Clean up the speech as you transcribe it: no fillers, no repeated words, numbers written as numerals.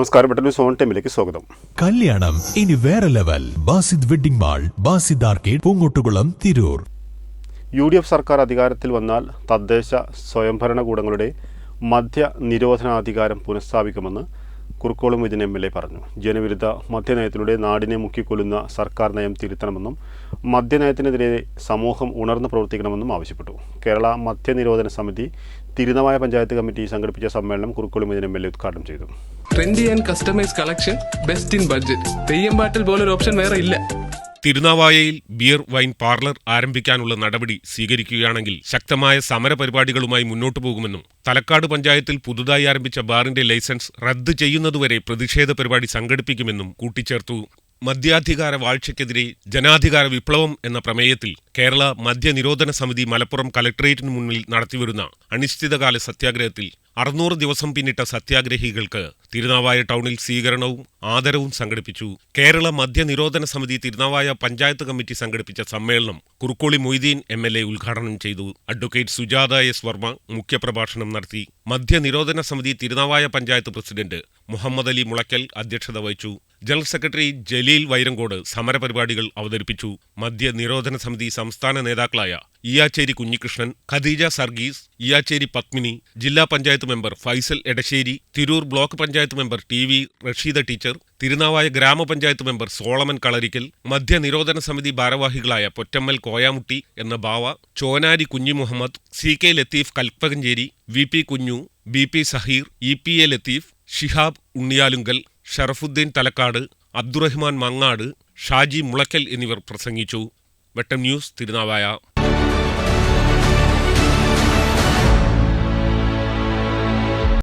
നമസ്കാരം. പെട്ടെന്ന് സോൺ ടൈമിലേക്ക് സ്വാഗതം. കല്യാണം ഇനി വേറെ level. Basid wedding mall, Basid arcade, Poongottukulam, Tirur. UDF സർക്കാർ അധികാരത്തിൽ വന്നാൽ തദ്ദേശ സ്വയംഭരണകൂടങ്ങളുടെ മദ്യ നിരോധനാധികാരം പുനഃസ്ഥാപിക്കുമെന്ന് കുറുക്കോളി മൊയ്തീൻ MLA പറഞ്ഞു. ജനവിരുദ്ധ മദ്യനയത്തിലൂടെ നാടിനെ മുക്കിക്കൊല്ലുന്ന സർക്കാർ നയം തിരുത്തണമെന്നും മദ്യനയത്തിനെതിരെ സമൂഹം ഉണർന്നു പ്രവർത്തിക്കണമെന്നും ആവശ്യപ്പെട്ടു. കേരള മദ്യനിരോധന സമിതി തിരുനാവായ പഞ്ചായത്ത് കമ്മിറ്റി സംഘടിപ്പിച്ച സമ്മേളനം കുറുക്കോളി മൊയ്തീൻ MLA ഉദ്ഘാടനം ചെയ്തു. Trendy and customise collection, best in budget. Theyyam പാട്ടിൽ പോലൊരു ഓപ്ഷൻ വേറെ ഇല്ല. തിരുനാവായയിൽ ബിയർ വൈൻ പാർലർ ആരംഭിക്കാനുള്ള നടപടി സ്വീകരിക്കുകയാണെങ്കിൽ ശക്തമായ സമരപരിപാടികളുമായി മുന്നോട്ടു പോകുമെന്നും തലക്കാട് പഞ്ചായത്തിൽ പുതുതായി ആരംഭിച്ച ബാറിന്റെ ലൈസൻസ് റദ്ദ് ചെയ്യുന്നതുവരെ പ്രതിഷേധ പരിപാടി സംഘടിപ്പിക്കുമെന്നും കൂട്ടിച്ചേർത്തു. മദ്യാധികാര വാഴ്ചയ്ക്കെതിരെ ജനാധികാര വിപ്ലവം എന്ന പ്രമേയത്തിൽ കേരള മദ്യനിരോധന സമിതി മലപ്പുറം കലക്ടറേറ്റിന് മുന്നിൽ നടത്തിവരുന്ന അനിശ്ചിതകാല സത്യാഗ്രഹത്തിൽ 600 ദിവസം പിന്നിട്ട സത്യാഗ്രഹികൾക്ക് തിരുനാവായ ടൗണിൽ സ്വീകരണവും ആദരവും സംഘടിപ്പിച്ചു. കേരള മദ്യനിരോധന സമിതി തിരുനാവായ പഞ്ചായത്ത് കമ്മിറ്റി സംഘടിപ്പിച്ച സമ്മേളനം കുറുക്കോളി മൊയ്തീൻ MLA ഉദ്ഘാടനം ചെയ്തു. Advocate Sujatha S. വർമ്മ മുഖ്യപ്രഭാഷണം നടത്തി. മദ്യനിരോധന സമിതി തിരുനാവായ പഞ്ചായത്ത് പ്രസിഡന്റ് മുഹമ്മദ് അലി മുളയ്ക്കൽ അധ്യക്ഷത വഹിച്ചു. ജനറൽ സെക്രട്ടറി ജലീൽ വൈരങ്കോട് സമരപരിപാടികൾ അവതരിപ്പിച്ചു. മദ്യനിരോധന സമിതി സംസ്ഥാന നേതാക്കളായ ഇയാച്ചേരി കുഞ്ഞികൃഷ്ണൻ, ഖദീജ സർഗീസ്, ഇയാച്ചേരി പത്മിനി, ജില്ലാ panchayat member Faisal Edassery, Tirur block panchayat member TV Rasheeda teacher, Thirunavaya ഗ്രാമപഞ്ചായത്ത് മെമ്പർ സോളമൻ കളരിക്കൽ, മദ്യനിരോധന സമിതി ഭാരവാഹികളായ പൊറ്റമ്മൽ കോയാമുട്ടി എന്ന ബാവ, ചോനാരി കുഞ്ഞി മുഹമ്മദ്, CK ലത്തീഫ് കൽപ്പകഞ്ചേരി, VP കുഞ്ഞു, BP സഹീർ, EPA ലത്തീഫ്, ഷിഹാബ് ഉണ്ണിയാലുങ്കൽ, ഷറഫുദ്ദീൻ തലക്കാട്, അബ്ദുറഹ്മാൻ മങ്ങാട്, ഷാജി മുളയ്ക്കൽ എന്നിവർ പ്രസംഗിച്ചു. വെട്ടം ന്യൂസ്, തിരുനാവായ.